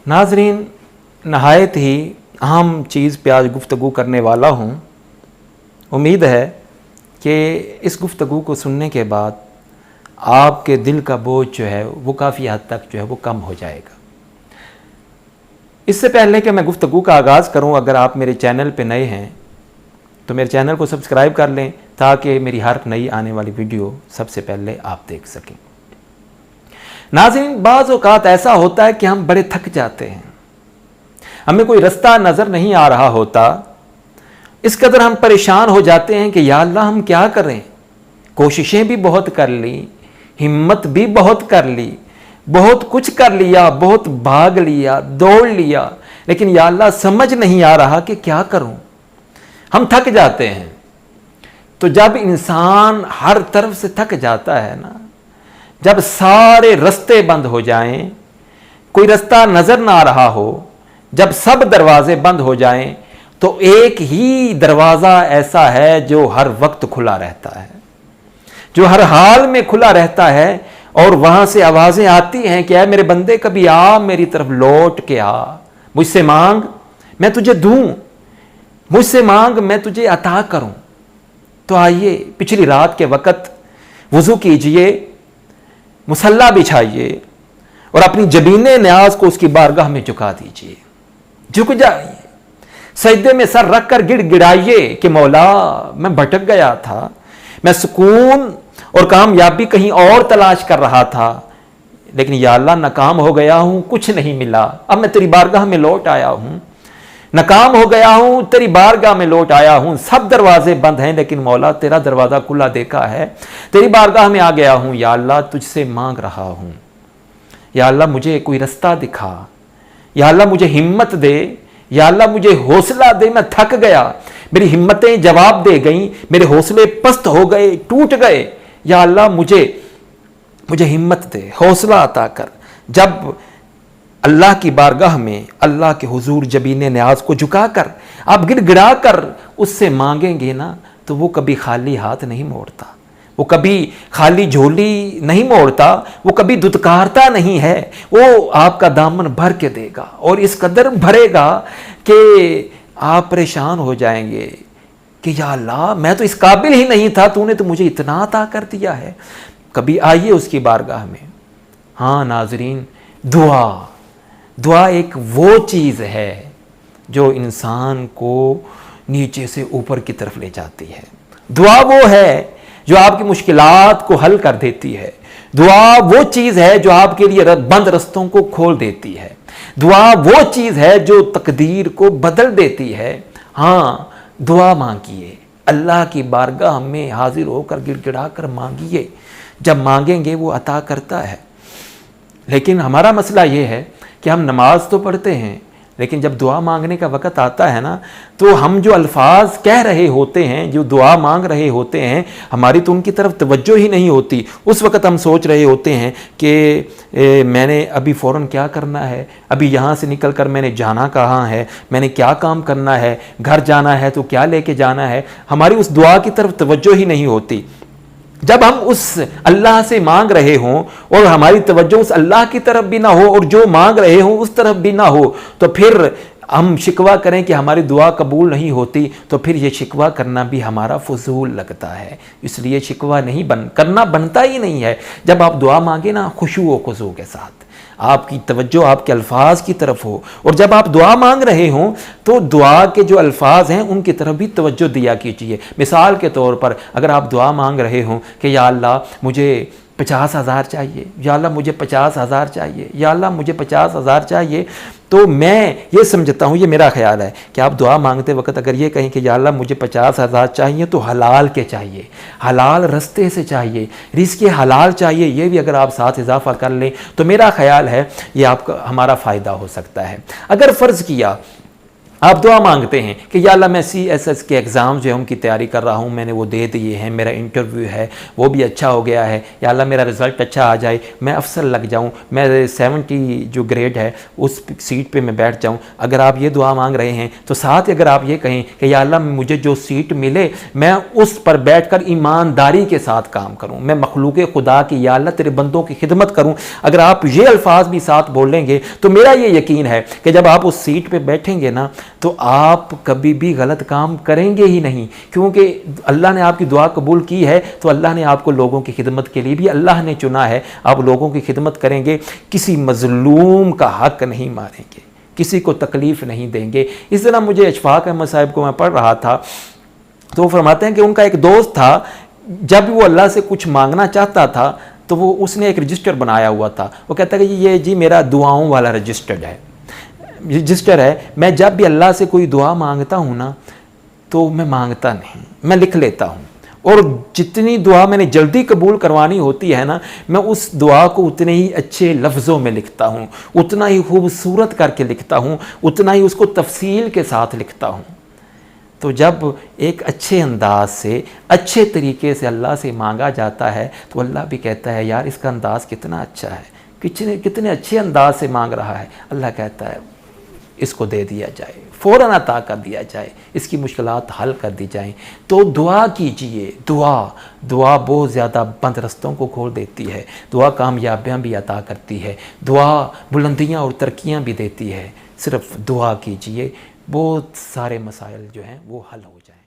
नाज़रीन, नहायत ही अहम चीज़ पे आज गुफ्तगू करने वाला हूँ। उम्मीद है कि इस गुफ्तगू को सुनने के बाद आपके दिल का बोझ जो है वो काफ़ी हद तक जो है वो कम हो जाएगा। इससे पहले कि मैं गुफ्तगू का आगाज़ करूँ, अगर आप मेरे चैनल पे नए हैं तो मेरे चैनल को सब्सक्राइब कर लें ताकि मेरी हर नई आने वाली वीडियो सबसे पहले आप देख सकें। नाज़रीन, बाज़ औक़ात ऐसा होता है कि हम बड़े थक जाते हैं, हमें कोई रास्ता नज़र नहीं आ रहा होता, इस कदर हम परेशान हो जाते हैं कि या अल्लाह हम क्या करें। कोशिशें भी बहुत कर ली, हिम्मत भी बहुत कर ली, बहुत कुछ कर लिया, बहुत भाग लिया, दौड़ लिया, लेकिन या अल्लाह समझ नहीं आ रहा कि क्या करूं। हम थक जाते हैं। तो जब इंसान हर तरफ से थक जाता है ना, जब सारे रास्ते बंद हो जाएं, कोई रास्ता नजर ना आ रहा हो, जब सब दरवाजे बंद हो जाएं, तो एक ही दरवाजा ऐसा है जो हर वक्त खुला रहता है, जो हर हाल में खुला रहता है। और वहां से आवाजें आती हैं कि ऐ मेरे बंदे, कभी आ, मेरी तरफ लौट के आ, मुझसे मांग मैं तुझे दूं, मुझसे मांग मैं तुझे अता करूं। तो आइए, पिछली रात के वक्त वुजू कीजिए, मुसल्ला बिछाइए और अपनी जबीने न्याज को उसकी बारगाह में झुका दीजिए। झुक जाइए, सजदे में सर रख कर गिड़गिड़ाइए कि मौला, मैं भटक गया था, मैं सुकून और कामयाबी कहीं और तलाश कर रहा था, लेकिन या अल्लाह नाकाम हो गया हूं, कुछ नहीं मिला। अब मैं तेरी बारगाह में लौट आया हूं, नाकाम हो गया हूं, तेरी बारगाह में लौट आया हूं। सब दरवाजे बंद हैं, लेकिन मौला तेरा दरवाजा खुला देखा है, तेरी बारगाह में आ गया हूं। या अल्लाह तुझसे मांग रहा हूं, या अल्लाह मुझे कोई रास्ता दिखा, या अल्लाह मुझे हिम्मत दे, या अल्लाह मुझे हौसला दे। मैं थक गया, मेरी हिम्मतें जवाब दे गईं, मेरे हौसले पस्त हो गए, टूट गए। या अल्लाह मुझे हिम्मत दे, हौसला अता कर। जब अल्लाह की बारगाह में, अल्लाह के हुजूर जबीने न्याज को झुकाकर आप गिड़गिड़ा कर उससे मांगेंगे ना, तो वो कभी खाली हाथ नहीं मोड़ता, वो कभी खाली झोली नहीं मोड़ता, वो कभी दुत्कारता नहीं है। वो आपका दामन भर के देगा और इस कदर भरेगा कि आप परेशान हो जाएंगे कि या अल्लाह, मैं तो इस काबिल ही नहीं था, तूने तो मुझे इतना अता कर दिया है। कभी आइए उसकी बारगाह में। हाँ नाजरीन, दुआ एक वो चीज़ है जो इंसान को नीचे से ऊपर की तरफ ले जाती है। दुआ वो है जो आपकी मुश्किलात को हल कर देती है। दुआ वो चीज़ है जो आपके लिए बंद रास्तों को खोल देती है। दुआ वो चीज़ है जो तकदीर को बदल देती है। हाँ, दुआ मांगिए, अल्लाह की बारगाह में हाजिर होकर गिड़गिड़ा कर मांगिए। जब मांगेंगे वो अता करता है। लेकिन हमारा मसला ये है कि हम नमाज तो पढ़ते हैं, लेकिन जब दुआ मांगने का वक़्त आता है ना, तो हम जो अल्फाज कह रहे होते हैं, जो दुआ मांग रहे होते हैं, हमारी तो उनकी तरफ तवज्जो ही नहीं होती। उस वक़्त हम सोच रहे होते हैं कि मैंने अभी फ़ौरन क्या करना है, अभी यहाँ से निकल कर मैंने जाना कहाँ है, मैंने क्या काम करना है, घर जाना है तो क्या लेके जाना है। हमारी उस दुआ की तरफ तवज्जो ही नहीं होती। जब हम उस अल्लाह से मांग रहे हों और हमारी तवज्जो उस अल्लाह की तरफ भी ना हो और जो मांग रहे हों उस तरफ भी ना हो, तो फिर हम शिकवा करें कि हमारी दुआ कबूल नहीं होती, तो फिर ये शिकवा करना भी हमारा फजूल लगता है। इसलिए शिकवा करना बनता ही नहीं है। जब आप दुआ मांगे ना, खुशू व खुशू के साथ, आपकी तवज्जो आपके अल्फाज की तरफ हो, और जब आप दुआ मांग रहे हों तो दुआ के जो अल्फाज हैं उनकी तरफ भी तवज्जो दिया कीजिए। मिसाल के तौर पर, अगर आप दुआ मांग रहे हों कि या अल्लाह मुझे 50,000 चाहिए, या अल्लाह मुझे 50,000 चाहिए, या अल्लाह मुझे 50,000 चाहिए, तो मैं ये समझता हूँ, ये मेरा ख्याल है कि आप दुआ मांगते वक्त अगर ये कहें कि या अल्लाह मुझे 50,000 चाहिए, तो हलाल के चाहिए, हलाल रास्ते से चाहिए, रिज़्क़ हलाल चाहिए। ये भी अगर आप साथ इजाफा कर लें तो मेरा ख्याल है ये आपका हमारा फ़ायदा हो सकता है। अगर फ़र्ज़ किया آپ دعا مانگتے ہیں کہ یا اللہ میں CSS کے ایگزام جو ہے ان کی تیاری کر رہا ہوں، میں نے وہ دے دیے ہیں، میرا انٹرویو ہے وہ بھی اچھا ہو گیا ہے، یا اللہ میرا رزلٹ اچھا آ جائے، میں افسر لگ جاؤں، میں 70 جو گریڈ ہے اس سیٹ پہ میں بیٹھ جاؤں۔ اگر آپ یہ دعا مانگ رہے ہیں تو ساتھ اگر آپ یہ کہیں کہ یا اللہ مجھے جو سیٹ ملے میں اس پر بیٹھ کر ایمانداری کے ساتھ کام کروں، میں مخلوق خدا کی یا اللہ تیرے بندوں کی خدمت کروں، اگر آپ یہ الفاظ بھی ساتھ بولیں گے تو میرا یہ یقین ہے کہ جب آپ اس سیٹ پہ بیٹھیں گے نا تو آپ کبھی بھی غلط کام کریں گے ہی نہیں، کیونکہ اللہ نے آپ کی دعا قبول کی ہے تو اللہ نے آپ کو لوگوں کی خدمت کے لیے بھی اللہ نے چنا ہے۔ آپ لوگوں کی خدمت کریں گے، کسی مظلوم کا حق نہیں ماریں گے، کسی کو تکلیف نہیں دیں گے۔ اس طرح مجھے اشفاق احمد صاحب کو میں پڑھ رہا تھا تو وہ فرماتے ہیں کہ ان کا ایک دوست تھا، جب وہ اللہ سے کچھ مانگنا چاہتا تھا تو وہ اس نے ایک رجسٹر بنایا ہوا تھا، وہ کہتا ہے کہ یہ جی میرا دعاؤں والا رجسٹر ہے، میں جب بھی اللہ سے کوئی دعا مانگتا ہوں نا تو میں مانگتا نہیں، میں لکھ لیتا ہوں، اور جتنی دعا میں نے جلدی قبول کروانی ہوتی ہے نا میں اس دعا کو اتنے ہی اچھے لفظوں میں لکھتا ہوں، اتنا ہی خوبصورت کر کے لکھتا ہوں، اتنا ہی اس کو تفصیل کے ساتھ لکھتا ہوں۔ تو جب ایک اچھے انداز سے اچھے طریقے سے اللہ سے مانگا جاتا ہے تو اللہ بھی کہتا ہے یار اس کا انداز کتنا اچھا ہے، کتنے اچھے انداز سے مانگ رہا ہے۔ اللہ کہتا ہے اس کو دے دیا جائے، فوراً عطا کر دیا جائے، اس کی مشکلات حل کر دی جائیں۔ تو دعا کیجئے، دعا بہت زیادہ بند رستوں کو کھول دیتی ہے، دعا کامیابیاں بھی عطا کرتی ہے، دعا بلندیاں اور ترقیاں بھی دیتی ہے۔ صرف دعا کیجئے، بہت سارے مسائل جو ہیں وہ حل ہو جائیں۔